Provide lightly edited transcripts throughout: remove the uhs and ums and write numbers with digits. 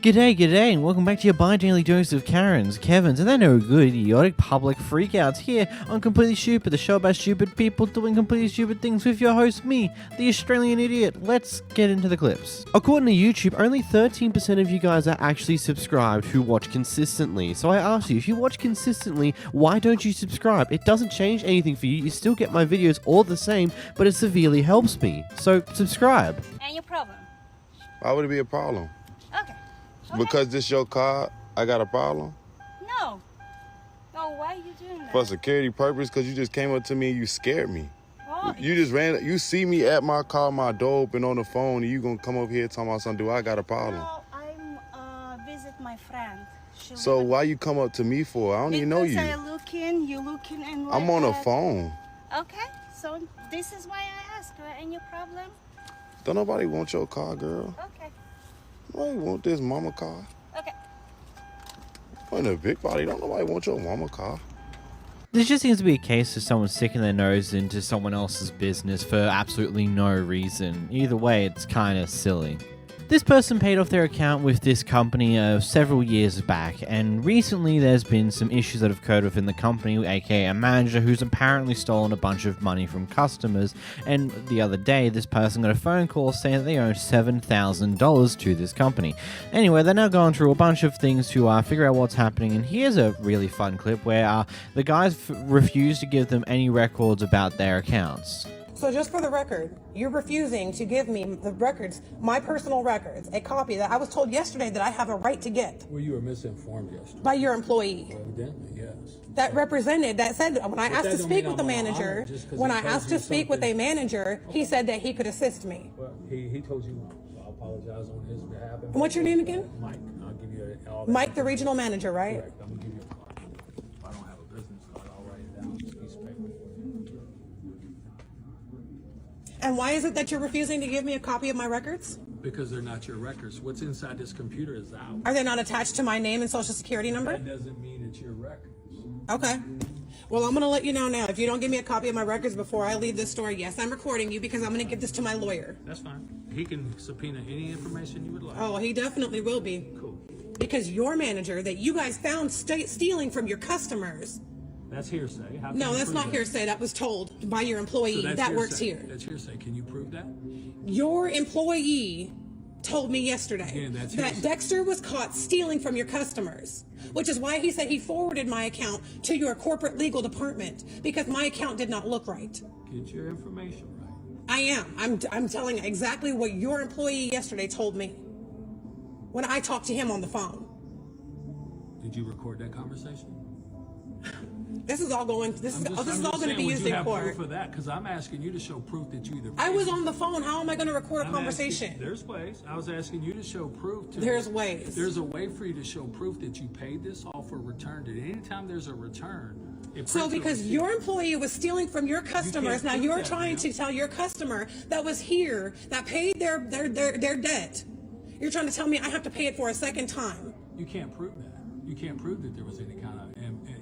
G'day, and welcome back to your bi-daily dose of Karens, Kevins, and they're no good, idiotic public freakouts here on Completely Stupid, the show about stupid people doing completely stupid things with your host, me, the Australian idiot. Let's get into the clips. According to YouTube, only 13% of you guys are actually subscribed who watch consistently. So I ask you, if you watch consistently, why don't you subscribe? It doesn't change anything for you. You still get my videos all the same, but it severely helps me. So subscribe. And your problem? Why would it be a problem? Okay. Because this your car, I got a problem? No. No, why are you doing that? For security purpose, because you just came up to me and you scared me. Well, You just ran, you see me at my car, my door open on the phone, and you gonna come up here talking about something, do I got a problem? no, I'm visit my friend. So why you come up to me for? I don't even know you. Because you looking and like I'm on a that. phone. Okay, so this is why I asked her. And your problem? Don't nobody want your car, girl. Okay. Nobody want this mama car. Okay. In a big body, don't nobody want your mama car. This just seems to be a case of someone sticking their nose into someone else's business for absolutely no reason. Either way, it's kind of silly. This person paid off their account with this company several years back, and recently there's been some issues that have occurred within the company, aka a manager who's apparently stolen a bunch of money from customers, and the other day this person got a phone call saying that they owe $7,000 to this company. Anyway, they're now going through a bunch of things to figure out what's happening, and here's a really fun clip where the guys refuse to give them any records about their accounts. So just for the record, you're refusing to give me the records, my personal records, a copy that I was told yesterday that I have a right to get. Well, you were misinformed yesterday. By your employee. Well, evidently, yes. That said, when I asked to speak with the manager, he said that he could assist me. Well, he told you wrong, so I apologize on his behalf. And what's your name again? Mike. I'll give you all that. Mike, the regional manager, right? Correct. I'm going to give you a card. If I don't have a business card, I'll write it down on this piece of paper for you. And why is it that you're refusing to give me a copy of my records? Because they're not your records. What's inside this computer is out. Are they not attached to my name and social security number? That doesn't mean it's your records. Okay. Well, I'm going to let you know now. If you don't give me a copy of my records before I leave this store, yes, I'm recording you because I'm going to give this to my lawyer. That's fine. He can subpoena any information you would like. Oh, he definitely will be. Cool. Because your manager that you guys found stealing from your customers. That's hearsay. How can No, you that's prove not that? hearsay. That was told by your employee So that's that hearsay. works here. That's hearsay. Can you prove that? Your employee told me yesterday Again, that's that hearsay. Dexter was caught stealing from your customers, which is why he said he forwarded my account to your corporate legal department because my account did not look right. Get your information right. I am. I'm telling exactly what your employee yesterday told me when I talked to him on the phone. Did you record that conversation? This is all going. This is all going to be used in court. Proof of that? Because I'm asking you to show proof that you either. I was on the phone. How am I going to record a I'm conversation? asking, there's ways. I was asking you to show proof. There's ways. There's a way for you to show proof that you paid this off or returned it. Anytime there's a return. So because your employee was stealing from your customers, now you're trying to tell your customer that was here that paid their debt. You're trying to tell me I have to pay it for a second time. You can't prove that. You can't prove that there was any kind of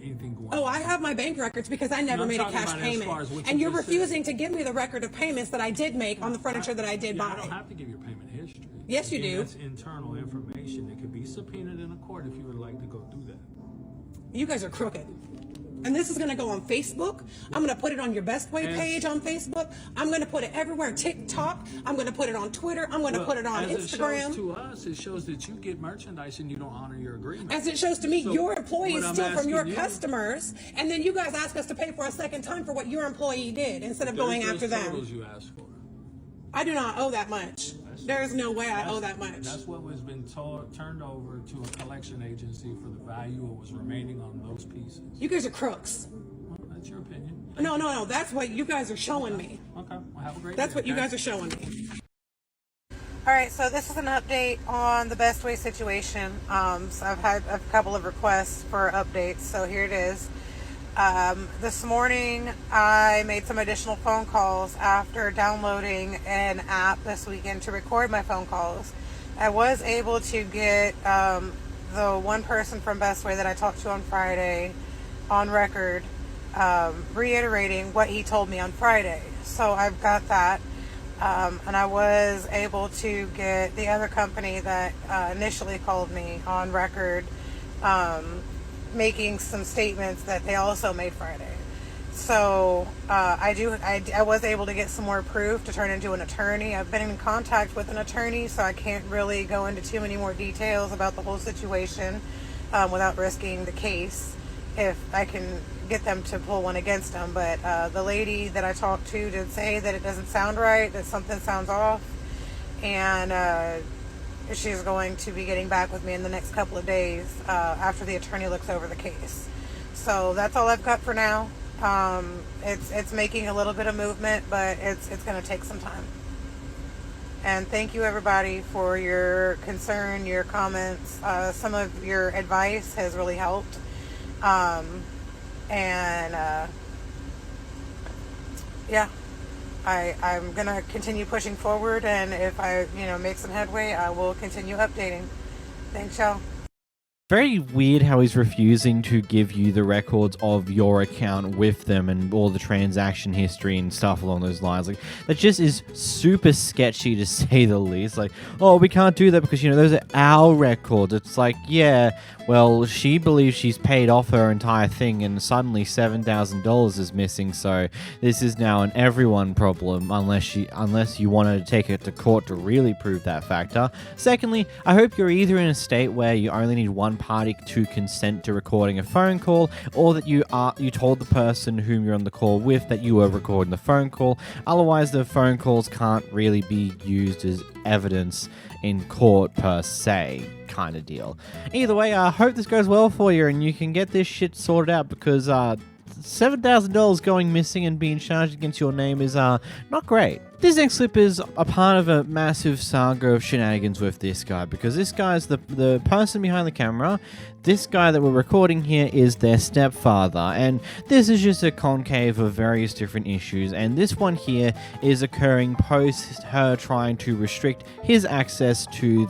anything going on. Oh, I have my bank records because I never made a cash payment. And you're refusing to give me the record of payments that I did make on the furniture that I did buy. I don't have to give your payment history. Yes, you Again, do. That's internal information. It could be subpoenaed in a court if you would like to go through that. You guys are crooked. And this is going to go on Facebook. I'm going to put it on your Best Way page on Facebook. I'm going to put it everywhere. TikTok. I'm going to put it on Twitter. I'm going to put it on Instagram. As it shows to us, it shows that you get merchandise and you don't honor your agreement. As it shows to me, So your employees what I'm steal from your asking you- customers, and then you guys ask us to pay for a second time for what your employee did instead of going There's after those them. totals you asked for. I do not owe that much. There is no way I owe that much. That's what was been turned over to a collection agency for the value of what was remaining on those pieces. You guys are crooks. Well, that's your opinion. No. That's what you guys are showing me. Okay. Well, have a great That's day, what you okay? guys are showing me. All right, so this is an update on the Best Way situation. So I've had a couple of requests for updates, so here it is. This morning, I made some additional phone calls after downloading an app this weekend to record my phone calls. I was able to get the one person from Best Way that I talked to on Friday on record reiterating what he told me on Friday. So I've got that. And I was able to get the other company that initially called me on record, making some statements that they also made Friday. So I was able to get some more proof to turn into an attorney. I've been in contact with an attorney, so I can't really go into too many more details about the whole situation without risking the case if I can get them to pull one against them. But the lady that I talked to did say that it doesn't sound right, that something sounds off, and she's going to be getting back with me in the next couple of days after the attorney looks over the case. So that's all I've got for now. It's making a little bit of movement, but it's going to take some time. And thank you everybody for your concern, your comments. Some of your advice has really helped. Yeah, I'm going to continue pushing forward, and if I, make some headway, I will continue updating. Thanks, y'all. Very weird how he's refusing to give you the records of your account with them and all the transaction history and stuff along those lines. Like, that just is super sketchy to say the least. Like, oh, we can't do that because, those are our records. It's like, yeah, well, she believes she's paid off her entire thing and suddenly $7,000 is missing. So this is now an everyone problem unless you want to take it to court to really prove that factor. Secondly, I hope you're either in a state where you only need one party to consent to recording a phone call, or that you told the person whom you're on the call with that you were recording the phone call. Otherwise, the phone calls can't really be used as evidence in court per se, kind of deal. Either way, I hope this goes well for you and you can get this shit sorted out, because $7,000 going missing and being charged against your name is not great. This next clip is a part of a massive saga of shenanigans with this guy, because this guy is the person behind the camera. This guy that we're recording here is their stepfather, and this is just a concave of various different issues, and this one here is occurring post her trying to restrict his access to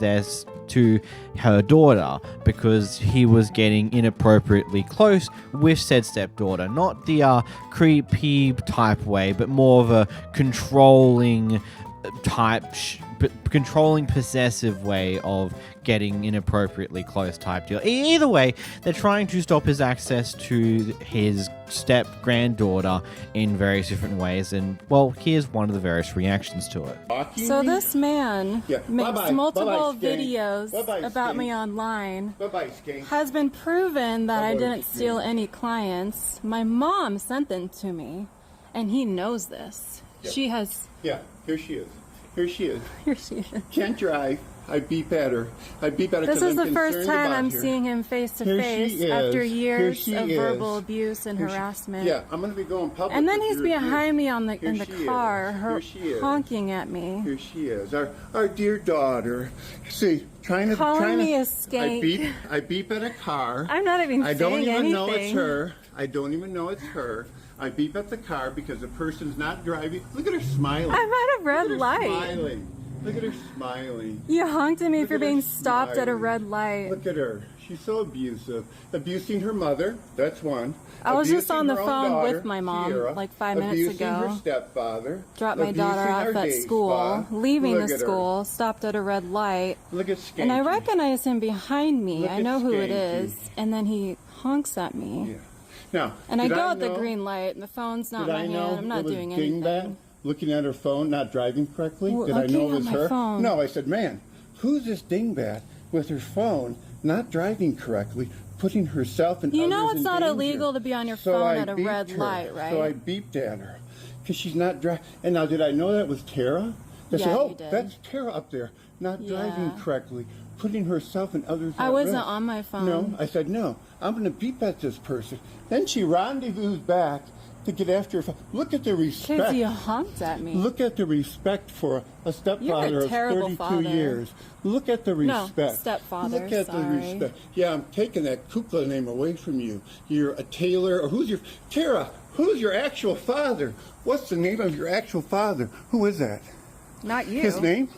her daughter because he was getting inappropriately close with said stepdaughter. Not the creepy type way, but more of a controlling possessive way of getting inappropriately close type deal. Either way, they're trying to stop his access to his step granddaughter in various different ways, and well, here's one of the various reactions to it. So this man makes multiple Bye-bye, videos Bye-bye, about me Skank. online. Bye-bye, Skank. Has been proven that I Bye-bye, didn't steal Skank. any clients. My mom sent them to me, and he knows this. Yeah. She has... Yeah, here she is. Here she is. Here she is. Can't drive. I beep at her. I beep at her This because is I'm the first concerned time about I'm her. seeing him face to Here face she is. after Here years she of is. verbal abuse and Here she- harassment. Yeah, I'm going to be going public. And then with he's your behind abuse. me in the Here she car, is. her Here she is. honking at me. Here she is. Our dear daughter. See, Calling me a skank. I beep at a car. I'm not even I don't saying even anything. know it's her. I don't even know it's her. I beep at the car because the person's not driving. Look at her smiling. I'm at a red Look at her light. Smiling. Look at her smiling. You honked at me Look for at her being stopped at a smiling. red light. Look at her. She's so abusive. Abusing her mother. That's one. I was just Abusing on the her own phone daughter, with my mom, Sierra. like 5 minutes Abusing ago. her stepfather. Dropped my daughter Abusing off our at day school, spa. leaving Look the at her. school, stopped at a red light. Look at Skanky. And I recognize him behind me. Look I at know who it Skanky. is. And then he honks at me. Yeah. Now, And I did go at the know- green light, and the phone's not in Did my I hand. know I'm not it was doing Dingbat anything. looking at her phone, not driving correctly? Well, Did I know looking it at was my her? phone. No, I said, man, who's this dingbat with her phone, not driving correctly, putting herself and You know others it's in not danger? illegal to be on your So phone I at a beeped red her. light, right? So I beeped at her because she's not driving. And now, did I know that was Tara? I Yeah, said, oh, you did. that's Tara up there, not driving Yeah. correctly, putting herself and others I at wasn't risk. on my phone. No, I said, no, I'm going to beep at this person. Then she rendezvoused back to get after her phone. Look at the respect. Kids, you honked at me. Look at the respect for a stepfather You're a of terrible 32 father. years. Look at the No, respect. stepfather, Look at sorry. the respect. Yeah, I'm taking that Kukla name away from you. You're a Taylor, or who's your... Tara, who's your actual father? What's the name of your actual father? Who is that? Not you. His name?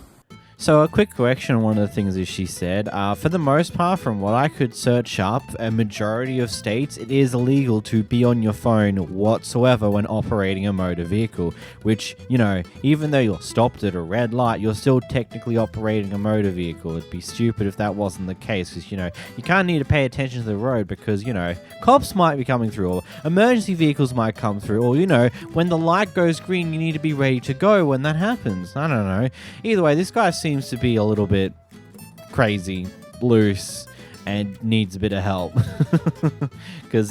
So a quick correction on one of the things that she said. For the most part, from what I could search up, a majority of states, it is illegal to be on your phone whatsoever when operating a motor vehicle. Which, you know, even though you're stopped at a red light, you're still technically operating a motor vehicle. It'd be stupid if that wasn't the case, because, you know, you kind of need to pay attention to the road because, you know, cops might be coming through, or emergency vehicles might come through, or, you know, when the light goes green, you need to be ready to go when that happens. I don't know. Either way, this guy seems to be a little bit crazy, loose, and needs a bit of help. Because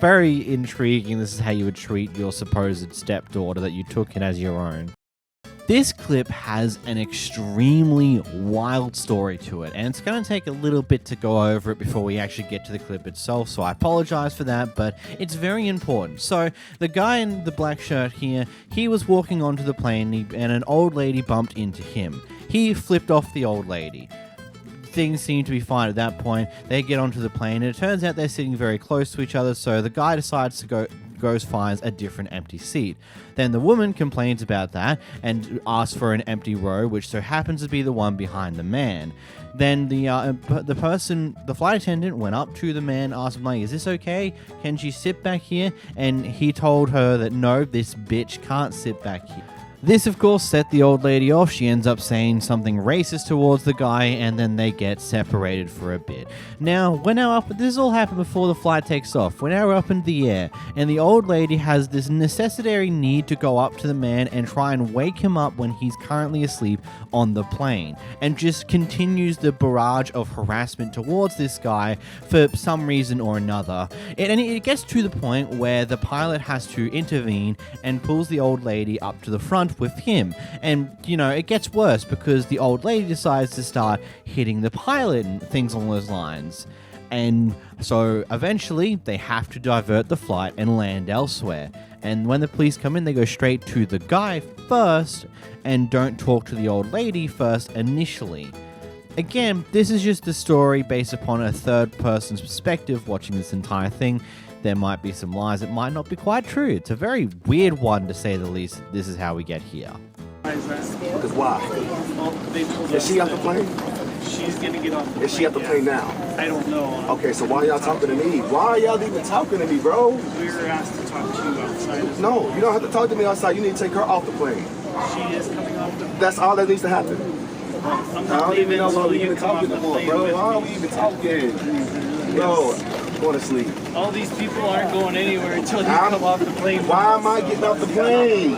very intriguing. This is how you would treat your supposed stepdaughter that you took in as your own. This clip has an extremely wild story to it, and it's going to take a little bit to go over it before we actually get to the clip itself, so I apologize for that, but it's very important. So, the guy in the black shirt here, he was walking onto the plane, and an old lady bumped into him. He flipped off the old lady. Things seem to be fine at that point. They get onto the plane, and it turns out they're sitting very close to each other, so the guy decides to finds a different empty seat. Then the woman complains about that and asks for an empty row, which so happens to be the one behind the man. Then the flight attendant went up to the man, asked him, like, is this okay? Can she sit back here? And he told her that no, this bitch can't sit back here. This, of course, set the old lady off. She ends up saying something racist towards the guy, and then they get separated for a bit. Now, this all happened before the flight takes off. We're now up in the air, and the old lady has this necessary need to go up to the man and try and wake him up when he's currently asleep on the plane, and just continues the barrage of harassment towards this guy for some reason or another. And it gets to the point where the pilot has to intervene and pulls the old lady up to the front with him. And, you know, it gets worse because the old lady decides to start hitting the pilot and things along those lines. And so eventually they have to divert the flight and land elsewhere. And when the police come in, they go straight to the guy first and don't talk to the old lady first initially. Again, this is just a story based upon a third person's perspective watching this entire thing. There might be some lies. It might not be quite true. It's a very weird one, to say the least. This is how we get here. Because why? Is she off the plane? She's going to get off the plane. Is she off the plane now? I don't know. Okay, so why y'all talking to me? Why are y'all even talking to me, bro? We were asked to talk to you outside. No, you don't have to talk to me outside. You need to take her off the plane. She is coming off the plane. That's all that needs to happen. I'm not leaving until you come off the plane. Bro, why are we even talking? Bro, I'm going to sleep. All these people aren't going anywhere until you come off the plane. Why am I getting off the plane?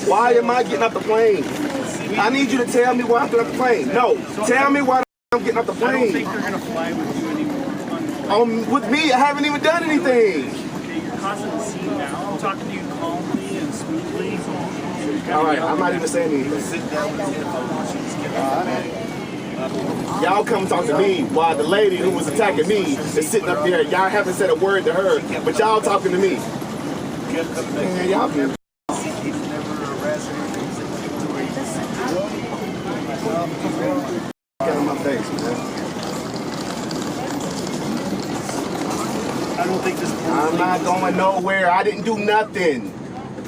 Why am I getting off the plane? I need you to tell me why I'm getting off the plane. No, tell me why I'm getting off the plane. I don't think they're going to fly with you anymore. With me, I haven't even done anything. Okay, you're causing a scene now. I'm talking to you calmly and smoothly. All right, I'm not even saying anything. Sit down with Y'all come talk to me while the lady who was attacking me is sitting up there. Y'all haven't said a word to her, but y'all talking to me. Man, y'all been. Get on my face, man. I don't think this. I'm not going nowhere. I didn't do nothing.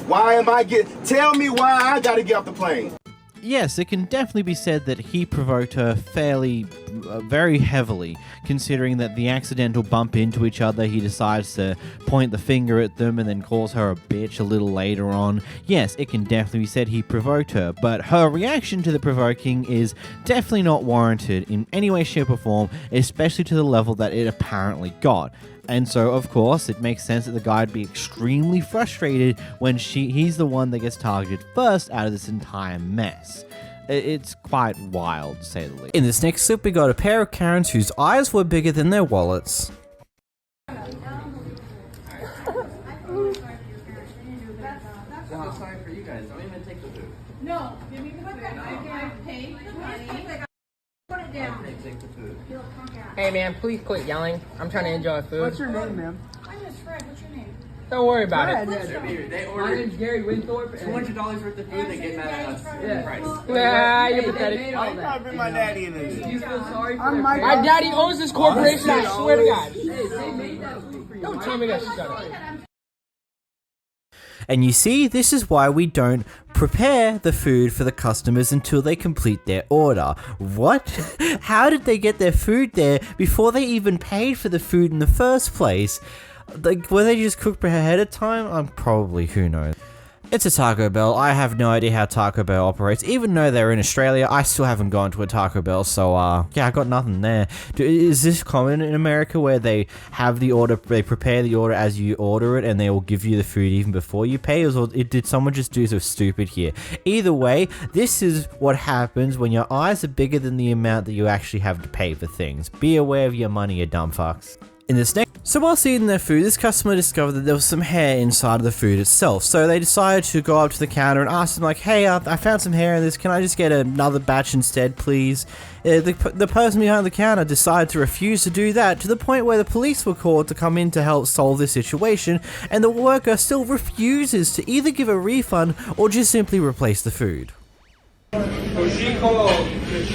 Why am I tell me why I gotta get off the plane. Yes, it can definitely be said that he provoked her very heavily, considering that the accidental bump into each other, he decides to point the finger at them and then calls her a bitch a little later on. Yes, it can definitely be said he provoked her, but her reaction to the provoking is definitely not warranted in any way, shape, or form, especially to the level that it apparently got. And so, of course, it makes sense that the guy would be extremely frustrated when he's the one that gets targeted first out of this entire mess. It's quite wild, to say the least. In this next clip, we got a pair of Karens whose eyes were bigger than their wallets. Sorry for you guys. Don't even take the food. No, give me the food. I paid the money. Put it down. Take the food. Hey man, please quit yelling. I'm trying to enjoy food. What's your name, ma'am? My name is Fred. What's your name? Don't worry about it. My name's Gary Winthorpe. $200 worth of food. They get mad at us. Yeah. Price. Nah, you're pathetic. I'm not bring my daddy in this. You feel sorry for my daddy owns this corporation. I swear to God. They made that food for you. Don't tell me that shut up. And you see, this is why we don't prepare the food for the customers until they complete their order. What? How did they get their food there before they even paid for the food in the first place? Like, were they just cooked ahead of time? Probably, who knows. It's a Taco Bell. I have no idea how Taco Bell operates. Even though they're in Australia, I still haven't gone to a Taco Bell, so yeah, I got nothing there. Is this common in America where they have the order, they prepare the order as you order it, and they will give you the food even before you pay, or did someone just do so stupid here? Either way, this is what happens when your eyes are bigger than the amount that you actually have to pay for things. Be aware of your money, you dumb fucks. In this next, so whilst eating their food, this customer discovered that there was some hair inside of the food itself. So they decided to go up to the counter and ask them like, "Hey, I found some hair in this. Can I just get another batch instead, please?" The person behind the counter decided to refuse to do that, to the point where the police were called to come in to help solve this situation, and the worker still refuses to either give a refund or just simply replace the food. So she called because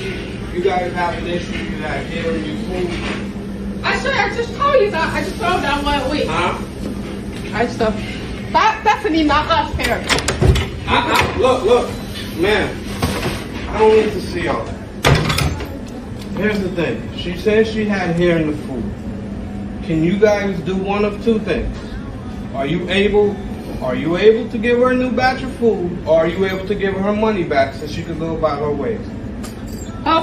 you guys have an issue with that hair in your food. I just told you that. I just told that 1 week. Huh? I just that definitely not us here. Look, man. I don't need to see all that. Here's the thing. She said she had hair in the food. Can you guys do one of two things? Are you able to give her a new batch of food, or are you able to give her money back so she can go about her ways?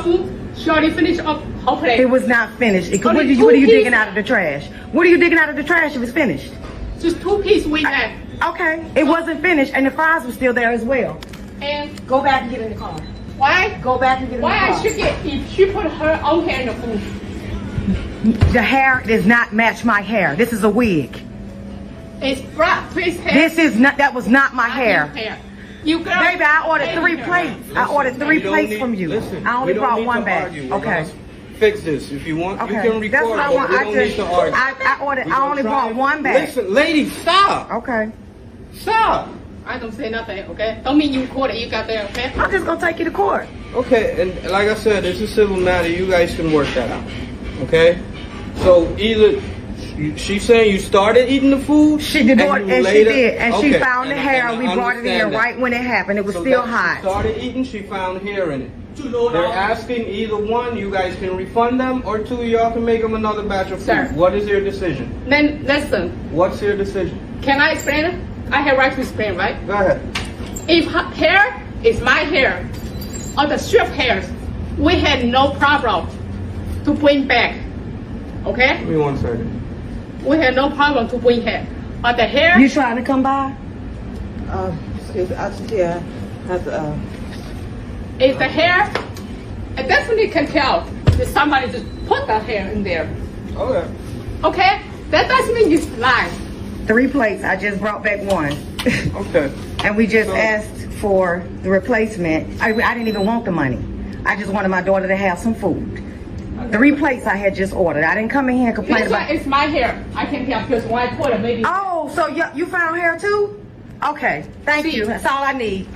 Food. She already finished up her plate. It was not finished. What are you digging out of the trash? What are you digging out of the trash if it's finished? Just 2 pieces we had. Okay, it wasn't finished, and the fries were still there as well. And go back and get in the car. Why? Go back and get in the car. Why I should get if she put her own hair in the food? The hair does not match my hair. This is a wig. It's Brad Pitt's hair. This is not. That was not my hair. You girl, baby, I ordered 3 plates. I ordered 3 plates from you. Listen, I only brought 1 back. Okay. Fix this if you want. Okay. You can record. That's what I want. I only brought 1 back. Listen, lady, stop. Okay. Stop. I don't say nothing, okay? Don't mean you recorded. You got there, okay? I'm just gonna take you to court. Okay, and like I said, it's a civil matter. You guys can work that out. Okay. So either. She's saying you started eating the food? She did, and she did. And she found the hair, and we brought it in there right when it happened. It was still hot. She started eating, she found hair in it. They're asking either one, you guys can refund them, or 2, y'all can make them another batch of food. Sir. What is your decision? Then, listen. What's your decision? Can I explain it? I have right to explain, right? Go ahead. If hair is my hair, or the strip hairs, we had no problem to bring back, okay? Give me 1 second. We had no problem to bring hair. But the hair... You trying to come by? Excuse me. Yeah. If the hair, I definitely can tell that somebody just put the hair in there. Okay. Okay? That doesn't mean you lie. 3 plates. I just brought back 1. Okay. And we just asked for the replacement. I didn't even want the money. I just wanted my daughter to have some food. 3 plates I had just ordered. I didn't come in here and complain about. It's my hair. I can tell because when I put it, maybe. Oh, so you found hair too? Okay, thank you. That's all I need.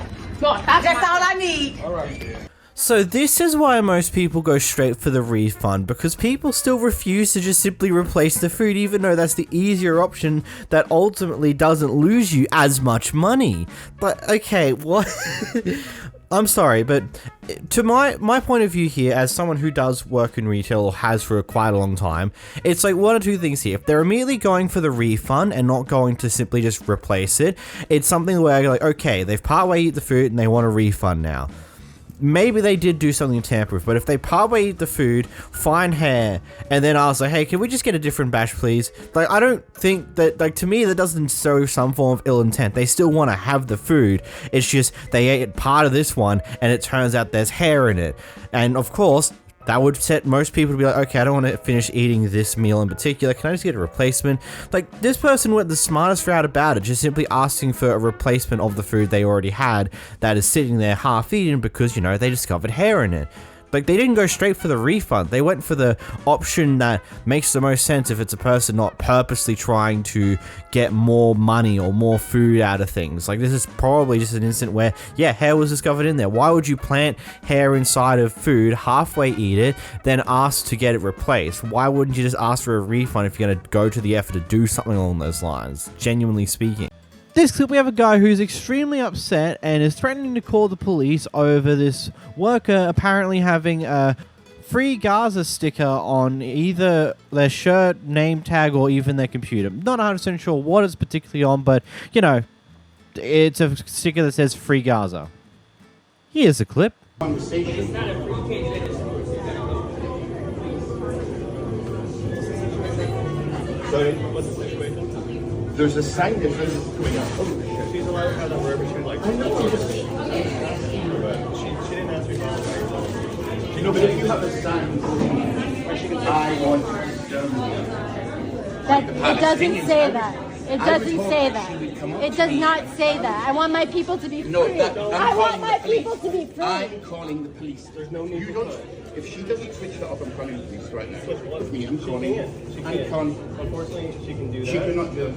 No, that's all I need. All right. So this is why most people go straight for the refund, because people still refuse to just simply replace the food, even though that's the easier option that ultimately doesn't lose you as much money. But okay, what? I'm sorry, but to my point of view here, as someone who does work in retail or has for quite a long time, it's like 1 or 2 things here. If they're immediately going for the refund and not going to simply just replace it, it's something where you're like, okay, they've partway eat the food and they want a refund now. Maybe they did do something tamper with, but if they partway eat the food, find hair, and then ask like, hey, can we just get a different batch, please? Like, I don't think that, like, to me, that doesn't show some form of ill intent. They still want to have the food. It's just they ate part of this one, and it turns out there's hair in it. And of course, that would set most people to be like, okay, I don't want to finish eating this meal in particular. Can I just get a replacement? Like, this person went the smartest route about it, just simply asking for a replacement of the food they already had that is sitting there half eaten because, you know, they discovered hair in it. Like, they didn't go straight for the refund. They went for the option that makes the most sense if it's a person not purposely trying to get more money or more food out of things. Like, this is probably just an instant where, yeah, hair was discovered in there. Why would you plant hair inside of food, halfway eat it, then ask to get it replaced? Why wouldn't you just ask for a refund if you're going to go to the effort to do something along those lines, genuinely speaking? This clip, we have a guy who's extremely upset and is threatening to call the police over this worker apparently having a Free Gaza sticker on either their shirt, name tag, or even their computer. Not 100% sure what it's particularly on, but, you know, it's a sticker that says Free Gaza. Here's a clip. Conversation. Sorry, what's the situation? There's a sign that says it's going up. Oh, she's allowed to have that wherever she likes. I know. She didn't answer me. You know, but if you have a sign, I want that it doesn't say that. It doesn't say that. It does not say that. I want my people to be free. No, I want my people to be free. I'm calling the police. There's no need. You don't. If she doesn't switch that up, I'm calling the police right now. With me, I'm calling. I'm calling. Unfortunately, she can do that. She cannot do it.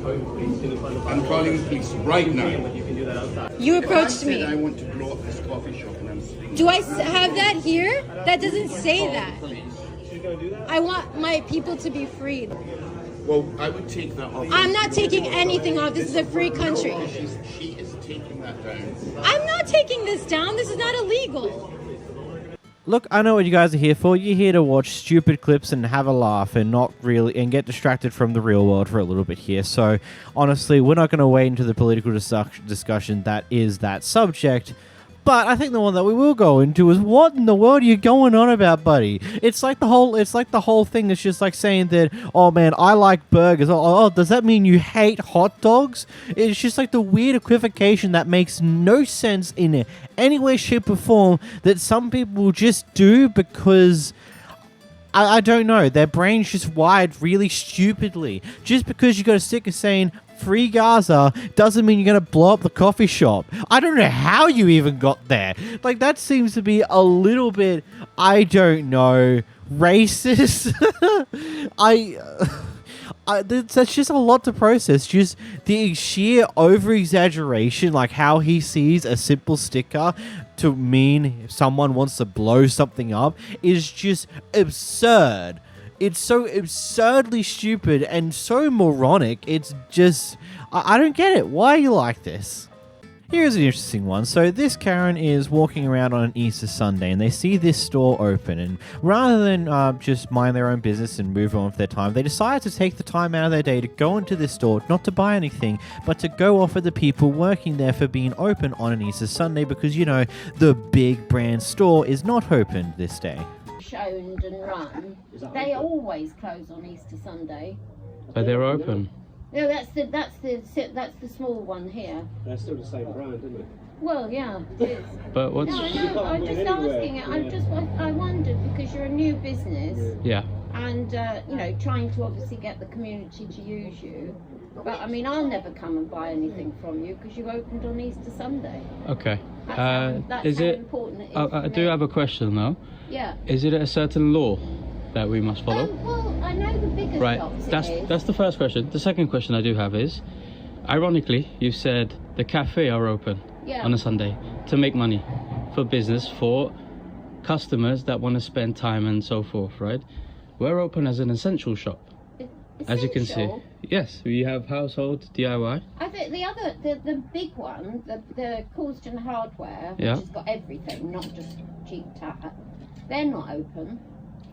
I'm calling the police right now. You can do that outside. You approached me. I want to blow up this coffee shop, and I'm speaking. Do I have that here? That doesn't say that. She's gonna do that. I want my people to be freed. Well, I would take that off. I'm not taking anything off. This is a free country. No, she is taking that down. I'm not taking this down. This is not illegal. Look, I know what you guys are here for. You're here to watch stupid clips and have a laugh and not really and get distracted from the real world for a little bit here. So, honestly, we're not going to wade into the political discussion that is that subject. But I think the one that we will go into is what in the world are you going on about, buddy? It's like the whole thing is just like saying that, oh man, I like burgers. Oh, does that mean you hate hot dogs? It's just like the weird equivocation that makes no sense in any way, shape, or form that some people will just do because I don't know. Their brain's just wired really stupidly. Just because you got a sticker saying Free Gaza doesn't mean you're going to blow up the coffee shop. I don't know how you even got there. Like, that seems to be a little bit, I don't know, racist. That's just a lot to process. Just the sheer over-exaggeration, like how he sees a simple sticker to mean someone wants to blow something up, is just absurd. It's so absurdly stupid and so moronic. It's just, I don't get it. Why are you like this? Here's an interesting one. So this Karen is walking around on an Easter Sunday and they see this store open, and rather than just mind their own business and move on with their time, they decide to take the time out of their day to go into this store, not to buy anything, but to go offer the people working there for being open on an Easter Sunday because, you know, the big brand store is not open this day. Owned and run, they always close on Easter Sunday. But they're open. No, that's the small one here. That's still the same brand, isn't it? Well, yeah, it is. But what's? No, I'm just asking. I wondered because you're a new business. Yeah. And you know, trying to obviously get the community to use you. But I mean, I'll never come and buy anything from you because you opened on Easter Sunday. Okay. That's is how it? Important it is I do have a question though. Yeah. Is it a certain law that we must follow? Well, I know the bigger Right. shops. That's the first question. The second question I do have is, ironically, you said the cafe are open on a Sunday to make money for business for customers that want to spend time and so forth, right? We're open as an essential shop. As you can see, yes, we have household DIY. I think the big one, the Causton Hardware, which has got everything, not just cheap tap, they're not open.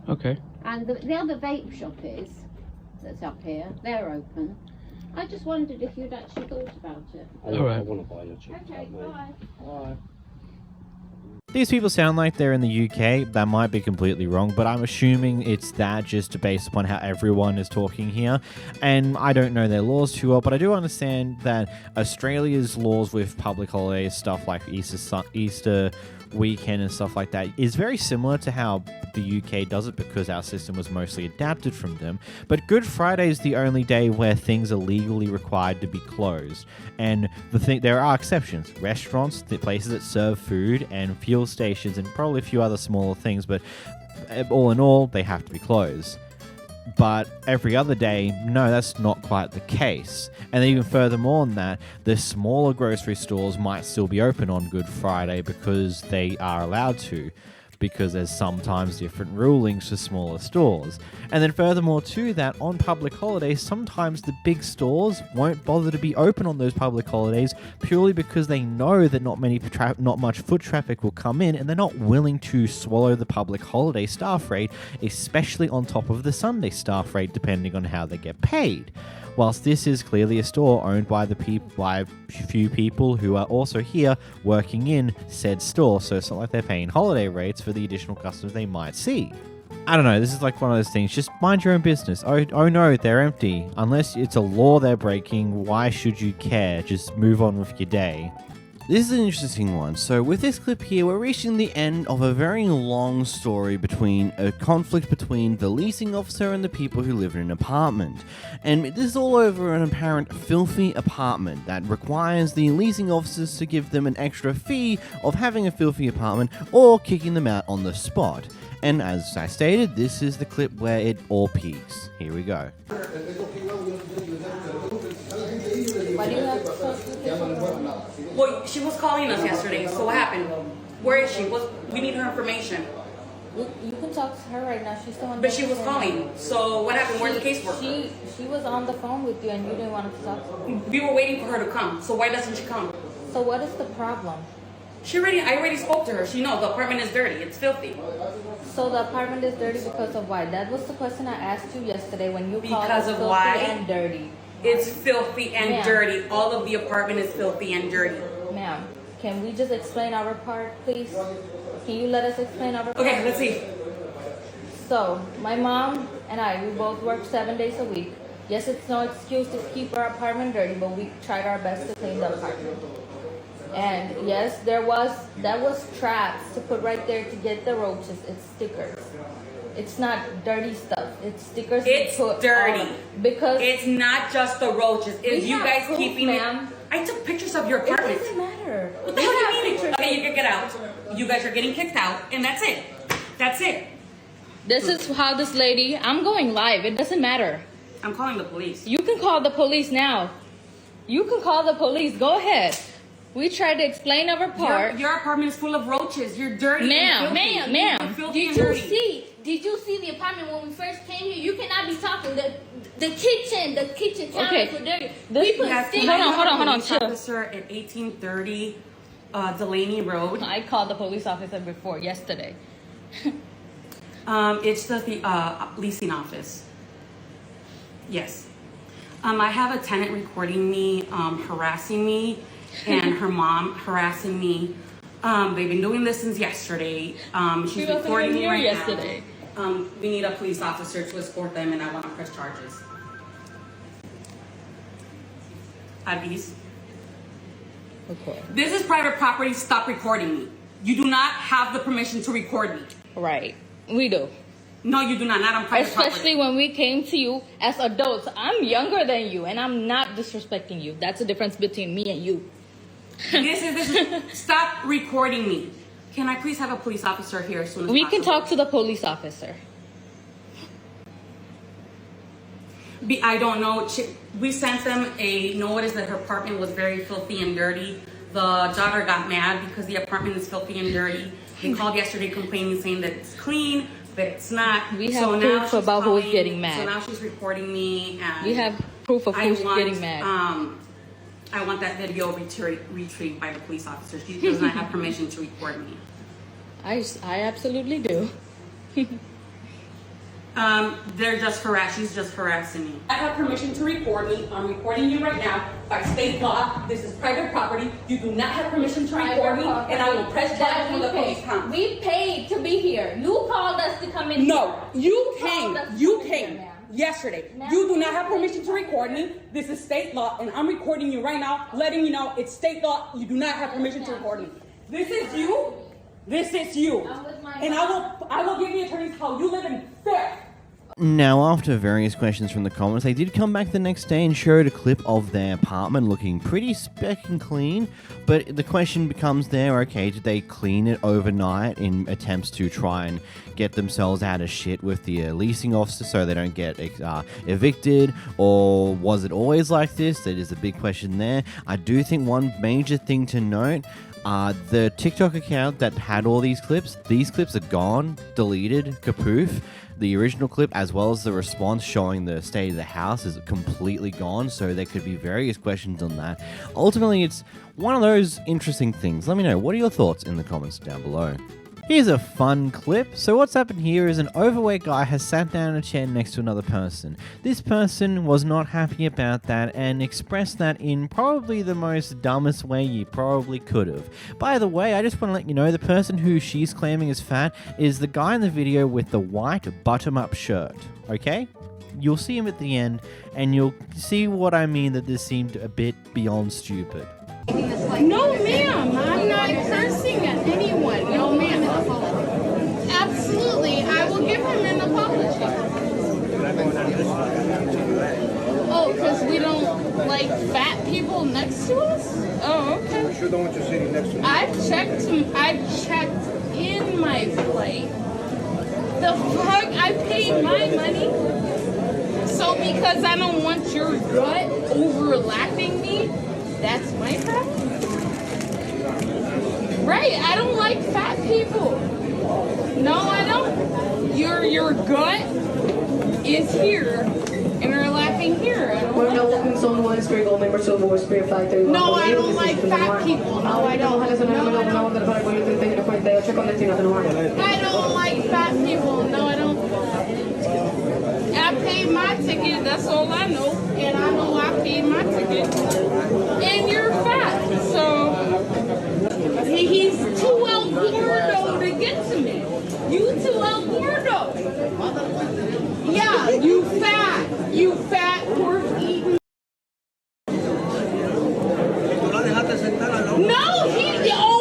Okay. And the other vape shop that's up here, they're open. I just wondered if you'd actually thought about it. All right. I want to buy your cheap Okay, bye. Bye. These people sound like they're in the UK. That might be completely wrong, but I'm assuming it's that just based upon how everyone is talking here. And I don't know their laws too well, but I do understand that Australia's laws with public holidays, stuff like Easter weekend and stuff like that, is very similar to how the UK does it because our system was mostly adapted from them. But Good Friday is the only day where things are legally required to be closed. And there are exceptions. Restaurants, the places that serve food, and fuel stations, and probably a few other smaller things, but all in all, they have to be closed. But every other day, no, that's not quite the case. And even furthermore than that, the smaller grocery stores might still be open on Good Friday because they are allowed to. because there's sometimes different rulings for smaller stores. And then furthermore to that, on public holidays, sometimes the big stores won't bother to be open on those public holidays purely because they know that not much foot traffic will come in, and they're not willing to swallow the public holiday staff rate, especially on top of the Sunday staff rate, depending on how they get paid. Whilst this is clearly a store owned by a few people who are also here working in said store, so it's not like they're paying holiday rates for the additional customers they might see. I don't know, this is like one of those things, just mind your own business. Oh no, they're empty. Unless it's a law they're breaking, why should you care? Just move on with your day. This is an interesting one. So with this clip here, we're reaching the end of a very long story between a conflict between the leasing officer and the people who live in an apartment. And this is all over an apparent filthy apartment that requires the leasing officers to give them an extra fee of having a filthy apartment or kicking them out on the spot. And as I stated, this is the clip where it all peaks. Here we go. Why do you have Well, she was calling us yesterday, so what happened? Where is she? We need her information. You can talk to her right now. She's still on the But she was calling, so what happened? Where's the caseworker? She was on the phone with you and you didn't want to talk to her. We were waiting for her to come, so why doesn't she come? So what is the problem? I already spoke to her. She knows the apartment is dirty. It's filthy. So the apartment is dirty because of why? That was the question I asked you yesterday when you called Because it of filthy why? and dirty. It's filthy and dirty. All of the apartment is filthy and dirty. Ma'am, can we just explain our part, please? Can you let us explain our part? Okay, let's see. So, my mom and I, we both work 7 days a week. Yes, it's no excuse to keep our apartment dirty, but we tried our best to clean the apartment. And yes, that was traps to put right there to get the roaches. It's stickers. It's not dirty stuff. It's stickers. It's dirty. Because it's not just the roaches. It's you guys proof, keeping ma'am. it. I took pictures of your apartment. It doesn't matter. What do you mean? Okay, you can get out. You guys are getting kicked out, and that's it. That's it. This is how this lady. I'm going live. It doesn't matter. I'm calling the police. You can call the police now. You can call the police. Go ahead. We tried to explain our part. Your apartment is full of roaches. You're dirty. Ma'am. Did you see the apartment when we first came here? You cannot be talking. The kitchen counters were dirty. Hold on. Officer at 1830 Delaney Road. I called the police officer before yesterday. It's the leasing office. Yes. I have a tenant recording me, harassing me, and her mom harassing me. They've been doing this since yesterday. She's recording me right yesterday. now. We need a police officer to escort them, and I want to press charges. Advis. Okay. This is private property. Stop recording me. You do not have the permission to record me. Right. We do. No, you do not. Not on private property. Especially when we came to you as adults. I'm younger than you, and I'm not disrespecting you. That's the difference between me and you. This is stop recording me. Can I please have a police officer here as soon as possible? We can talk to the police officer. I don't know. We sent them a notice that her apartment was very filthy and dirty. The daughter got mad because the apartment is filthy and dirty. They called yesterday complaining, saying that it's clean, but it's not. We have proof about who's getting mad. So now she's reporting me. And we have proof of who's getting mad. I want that video retrieved by the police officer. She does not have permission to record me. I absolutely do. They're just she's just harassing me. I have permission to record me. I'm recording you right now by state law. This is private property. You do not have permission to record me, and I will press charges when the police come. We paid to be here. You called us to come in. No, you came. You came yesterday. You do not have permission to record me. This is state law, and I'm recording you right now, letting you know it's state law. You do not have permission to record me. This is you. This is you. And I will give the attorneys how you live in fear. Now, after various questions from the comments, they did come back the next day and showed a clip of their apartment looking pretty speck and clean. But the question becomes there, okay, did they clean it overnight in attempts to try and get themselves out of shit with the leasing officer so they don't get evicted? Or was it always like this? That is a big question there. I do think one major thing to note, The TikTok account that had all these clips are gone, deleted, kapoof. The original clip, as well as the response showing the state of the house, is completely gone, so there could be various questions on that. Ultimately, it's one of those interesting things. Let me know, what are your thoughts in the comments down below? Here's a fun clip. So what's happened here is an overweight guy has sat down in a chair next to another person. This person was not happy about that and expressed that in probably the most dumbest way you probably could have. By the way, I just want to let you know the person who she's claiming is fat is the guy in the video with the white button-up shirt, okay? You'll see him at the end and you'll see what I mean, that this seemed a bit beyond stupid. No, ma'am. I'm not cursing at anyone. No, ma'am. Absolutely. I will give him an apology. Oh, because we don't like fat people next to us? Oh, okay. I sure don't want you sitting next to me. I've checked in my plate. The fuck? I paid my money. So because I don't want your gut overlapping me, that's my problem? Right, I don't like fat people. No, I don't. Your gut is here and overlapping here. I don't like that. No, I don't like fat people. No, I don't. I don't like fat people. No, I don't. I paid my ticket, that's all I know. And I know I paid my ticket. And you're fat, so he's too El Gordo to get to me. You too El Gordo. Yeah, you fat pork eating. No,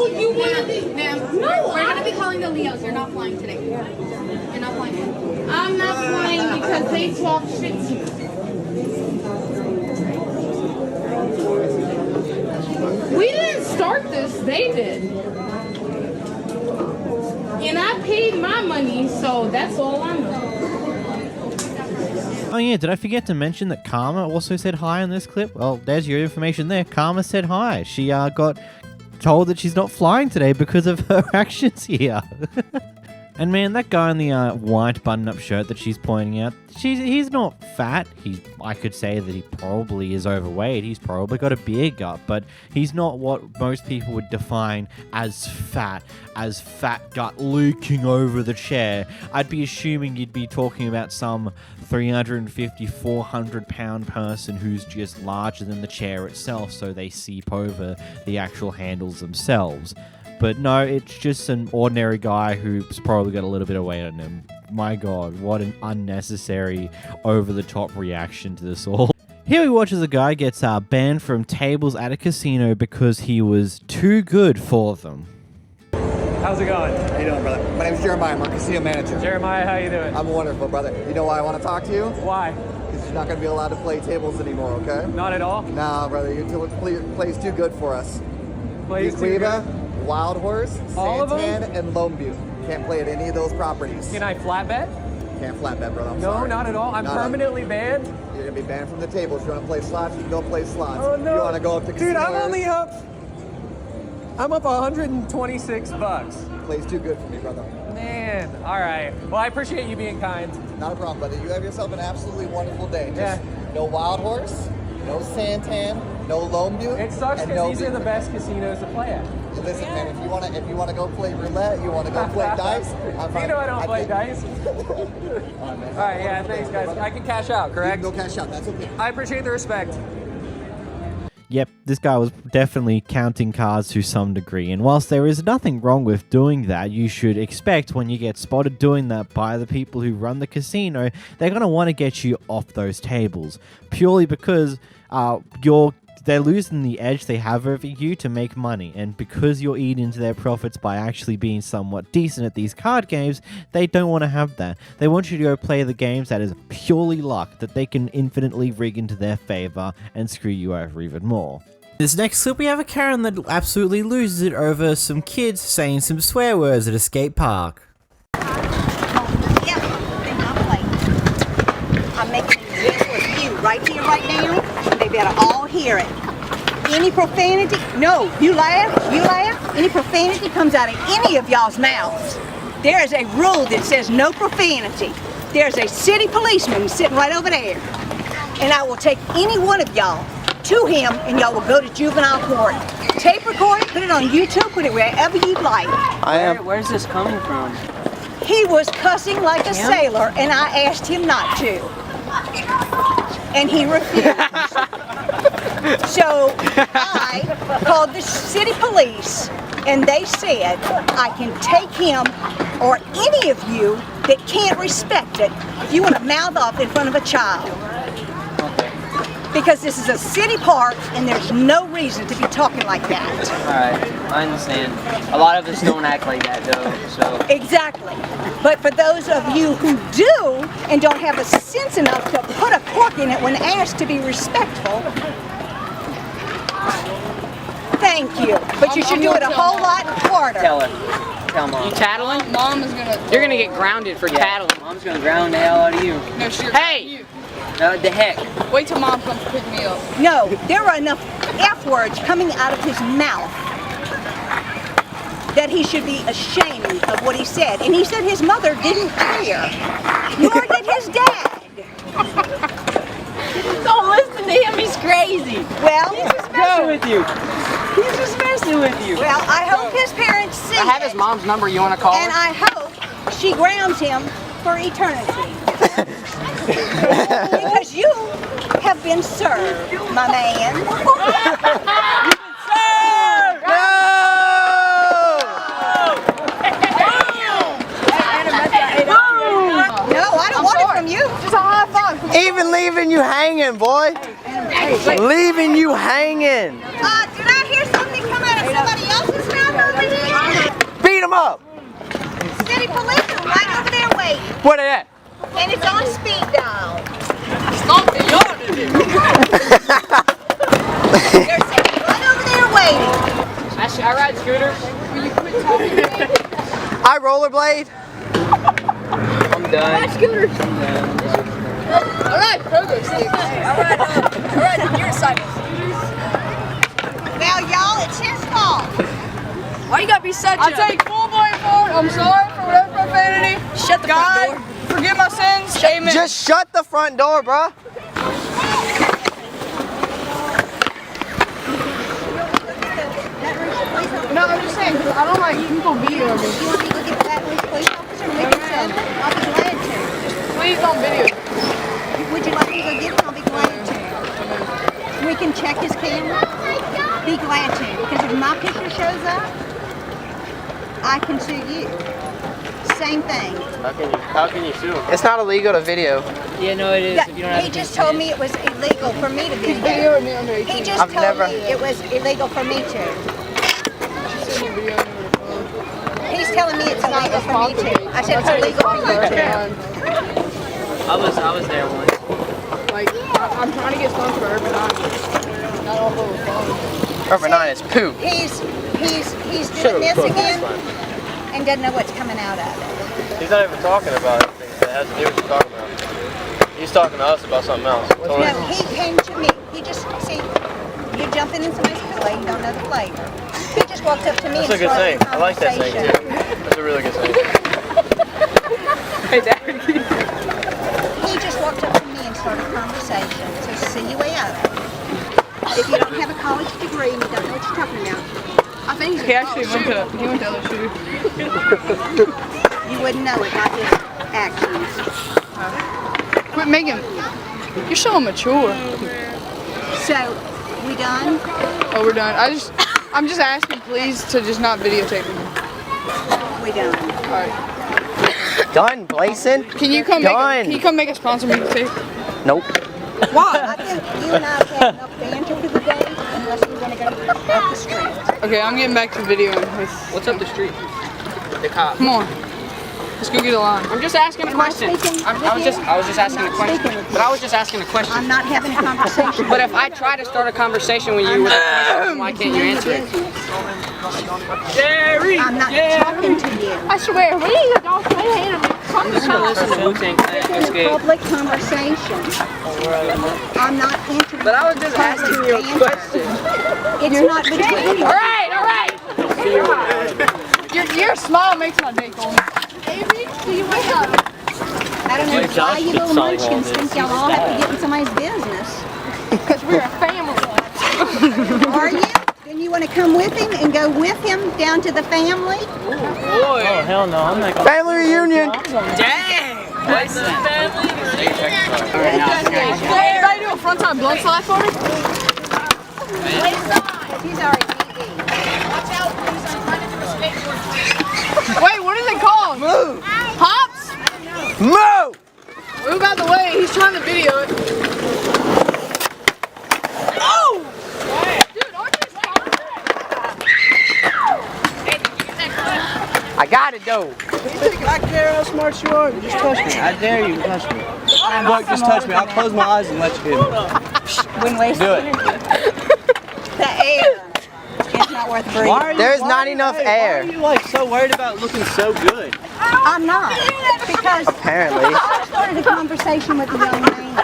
you want to. Ma'am, No, we're going to be calling the Leos. You're not flying today. You're not flying today. I'm not flying because they talk shit to me. We didn't start this, they did. And I paid my money, so that's all I know. Oh yeah, did I forget to mention that Karma also said hi in this clip? Well, there's your information there. Karma said hi. She got told that she's not flying today because of her actions here. And man, that guy in the white button-up shirt that she's pointing out, he's not fat. I could say that he probably is overweight. He's probably got a beer gut, but he's not what most people would define as fat gut leaking over the chair. I'd be assuming you'd be talking about some 350, 400-pound person who's just larger than the chair itself, so they seep over the actual handles themselves. But no, it's just an ordinary guy who's probably got a little bit of weight on him. My God, what an unnecessary, over-the-top reaction to this all. Here we watch as a guy gets banned from tables at a casino because he was too good for them. How's it going? How you doing, brother? My name's Jeremiah. I'm our casino manager. Jeremiah, how you doing? I'm wonderful, brother. You know why I want to talk to you? Why? Because you're not going to be allowed to play tables anymore, okay? Not at all? Nah, brother. Your play's too good for us. Plays too good? Wild Horse, Santan, and Lone Butte. Can't play at any of those properties. Can I flat bet? Can't flat bet, brother. I'm no, sorry. Not at all. I'm permanently banned? You're going to be banned from the tables. If you want to play slots, you can go play slots. Oh, no. You want to go up to Dude, casinos. I'm up 126 bucks. Play's too good for me, brother. Man, all right. Well, I appreciate you being kind. Not a problem, brother. You have yourself an absolutely wonderful day. Just no Wild Horse, no Santan, no Lone Butte. It sucks because these are the best casinos to play at. Listen, man, if you want to go play roulette, you want to go play dice. You know I don't play dice. All right, yeah, thanks, guys. I can cash out, correct? You can go cash out. That's okay. I appreciate the respect. Yep, this guy was definitely counting cards to some degree, and whilst there is nothing wrong with doing that, you should expect when you get spotted doing that by the people who run the casino, they're going to want to get you off those tables, purely because they're losing the edge they have over you to make money, and because you're eating into their profits by actually being somewhat decent at these card games, they don't want to have that. They want you to go play the games that is purely luck, that they can infinitely rig into their favor and screw you over even more. In this next clip, we have a Karen that absolutely loses it over some kids saying some swear words at a skate park. I'm making this for you right here, right now. They better all hear it. any profanity, no, you laugh, any profanity comes out of any of y'all's mouths, there is a rule that says no profanity. There's a city policeman sitting right over there. And I will take any one of y'all to him and y'all will go to juvenile court. Tape record it, put it on YouTube, put it wherever you'd like. Where's this coming from? He was cussing like a sailor and I asked him not to. And he refused. So I called the city police and they said I can take him or any of you that can't respect it if you want to mouth off in front of a child. Because this is a city park and there's no reason to be talking like that. Alright, I understand. A lot of us don't act like that though, so. Exactly. But for those of you who do and don't have a sense enough to put a cork in it when asked to be respectful, thank you. But you should do it a whole lot harder. Tell her. Tell Mom. You tattling? Mom is gonna... You're gonna get grounded for tattling. Mom's gonna ground the hell out of you. No, sure. Hey! The heck? Wait till Mom comes to pick me up. No, there are enough F words coming out of his mouth that he should be ashamed of what he said. And he said his mother didn't care, nor did his dad. Don't listen to him, he's crazy. Well, he's just messing with you. He's just messing with you. Well, I hope his parents see I have his mom's number. You want to call her? And I hope she grounds him for eternity. Because you have been served, my man. You've been served! No, I don't want it from you. Just a high five. Even leaving you hanging, boy. Leaving you hanging. Did I hear something come out of somebody else's mouth over here? Beat him up. City police are right over there waiting. What are that? And it's on speed dial. Something y'all to do. They're sitting right over there waiting. I ride scooters. Will you quit talking to me? I rollerblade. I'm done. Ride scooters. I ride pogo sticks. I ride unicycles. Well, y'all, it's his fault. Why you gotta be such I take full blame for it. I'm sorry for whatever profanity. Shut the front door. Forgive my sins. Amen. Just shut the front door, bruh. No, I'm just saying, because I don't like people videoing me. You want me to go get that police officer and make it send it? I'll be glad to. Please don't video. Would you like me to go get it? I'll be glad to. We can check his camera. Be glad to. Because if my picture shows up, I can sue you. Same thing. How can you sue him? It's not illegal to video. Yeah, no, it is. If you don't have he just told me it was illegal for me to video. He just told me it was illegal for me to. He's telling me it's illegal for me to. I said it's illegal for you to. I was there once. Like, I'm trying to get sponsored for Urban 9. Not all over the phone. Urban 9 is poop. He's doing this again and doesn't know what's coming out of it. He's not even talking about anything that has to do with what you're talking about. He's talking to us about something else. No, he came to me. He just, see, you're jumping in somebody's Kool-Aid and don't know the flavor. He just walked up to me That's a and good started thing. I like that thing too. That's a really good thing. Hey, Dad. He just walked up to me and started a conversation. So see your way out of it. If you don't have a college degree and you don't know what you're talking about, I think he actually went to LSU. You wouldn't know it by his actions. Quit making. You're so immature. So, we done? Oh, we're done. I'm just asking, please, to just not videotape me. We done. All right. Done, Blason. Can you come? Can you come make a sponsor me tape? Nope. Why? I think you and I have had enough banter for the day, unless we want to go up the street. Okay, I'm getting back to videoing. What's up the street? The cop. Come on. Let's go get a line. I'm just asking a question. I was just asking a question. But I was just asking a question. I'm not having a conversation. But if I try to start a conversation with you with a question, why can't you answer it? Jerry! I'm not talking to you. I swear, we need a dog play hand. I'm just gonna listen to Wu-Tang Clan. It's a public conversation. I'm not interested. But I was just asking you a question. It's not between you. All right. Your smile makes my day, Cole. Avery, do you wake up? I don't know why you little munchkins think y'all all have to get in somebody's business. Because we're a family. Are you? Then you want to come with him and go with him down to the family? Boy. Oh, hell no. I'm not going. Family reunion. Dang. What's the family reunion? Everybody do a front-time blood slide for me? He's already Wait, what is it called? Move. Hops? Move. Move out the way. He's trying to video it. Oh! Dude, aren't you I got it though. I care how smart you are. Just touch me. I dare you to touch me. Look, just touch me. I'll close my eyes and let you hit me. Wouldn't waste Do it. the air. It's not worth breathing. There's not enough air. Why are you like so worried about looking so good? I'm not. Because Apparently. I started a conversation with a young man.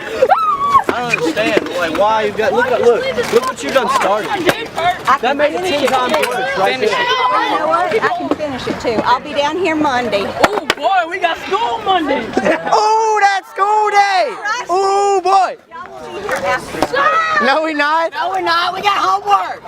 I don't understand. Like, why you got? Look what you done started. That made it 10 times worse, right there. You know what? I can finish it too. I'll be down here Monday. Oh boy, we got school Monday. Oh, that's school day. Oh boy. No, we not. No, we're not. We got homework.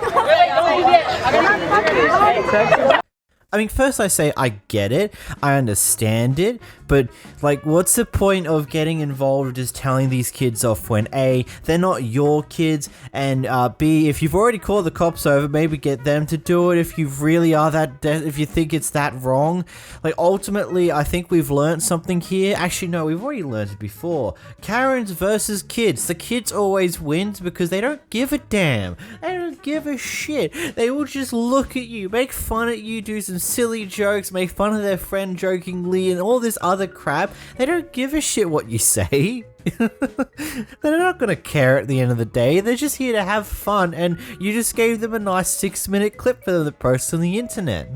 I mean, first I say I get it, I understand it, but, like, what's the point of getting involved just telling these kids off when A, they're not your kids, and B, if you've already called the cops over, maybe get them to do it if you really are if you think it's that wrong. Like, ultimately, I think we've learned something here. Actually, no, we've already learned it before. Karens versus kids. The kids always wins because they don't give a damn. They don't give a shit. They will just look at you, make fun at you, do some silly jokes, make fun of their friend jokingly, and all this other crap. They don't give a shit what you say. They're not gonna care at the end of the day. They're just here to have fun, and you just gave them a nice 6-minute clip for them to post on the internet.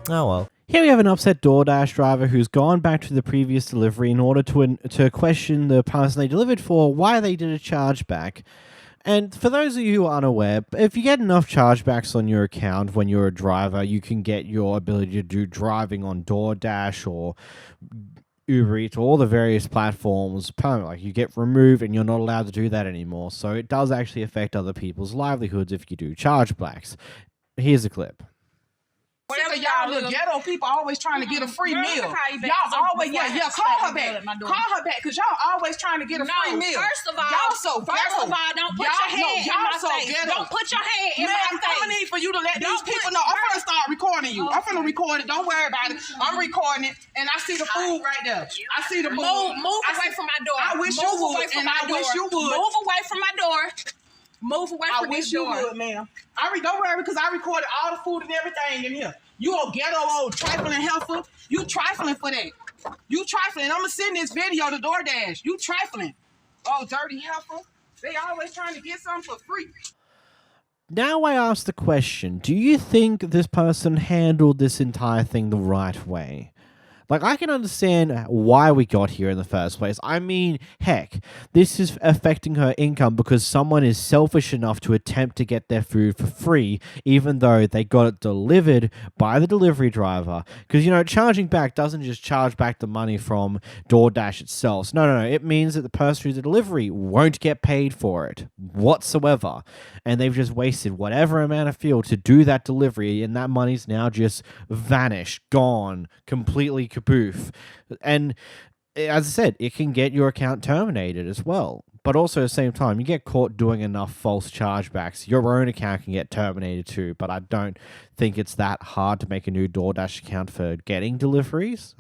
Oh well. Here we have an upset DoorDash driver who's gone back to the previous delivery in order to question the person they delivered for why they did a chargeback. And for those of you who are unaware, if you get enough chargebacks on your account when you're a driver, you can get your ability to do driving on DoorDash or Uber Eats, all the various platforms, like you get removed and you're not allowed to do that anymore. So it does actually affect other people's livelihoods if you do chargebacks. Here's a clip. Whatever y'all little ghetto people always trying to get a free meal. Y'all always, call her back. Call her back, because y'all always trying to get a free meal. First of all, don't put your hand in my face. Don't put your hand in my face. I'm gonna need for you to let these people know. I'm gonna start recording you. I'm gonna record it. Don't worry about it. I'm recording it, and I see the food right there. I see the food. Move away from my door. I wish you would, and I wish you would. Move away from my door. Move away from this door. I wish you would, ma'am. Don't worry, because I recorded all the food and everything in here. You old ghetto old trifling heifer. You trifling for that. You trifling. I'm going to send this video to DoorDash. You trifling. Oh, dirty heifer. They always trying to get something for free. Now I ask the question, do you think this person handled this entire thing the right way? Like, I can understand why we got here in the first place. I mean, heck, this is affecting her income because someone is selfish enough to attempt to get their food for free, even though they got it delivered by the delivery driver. Because, you know, charging back doesn't just charge back the money from DoorDash itself. So, no. It means that the person who's the delivery won't get paid for it whatsoever. And they've just wasted whatever amount of fuel to do that delivery, and that money's now just vanished, gone, completely kaboof. And as I said, it can get your account terminated as well. But also at the same time, you get caught doing enough false chargebacks, your own account can get terminated too. But I don't think it's that hard to make a new DoorDash account for getting deliveries.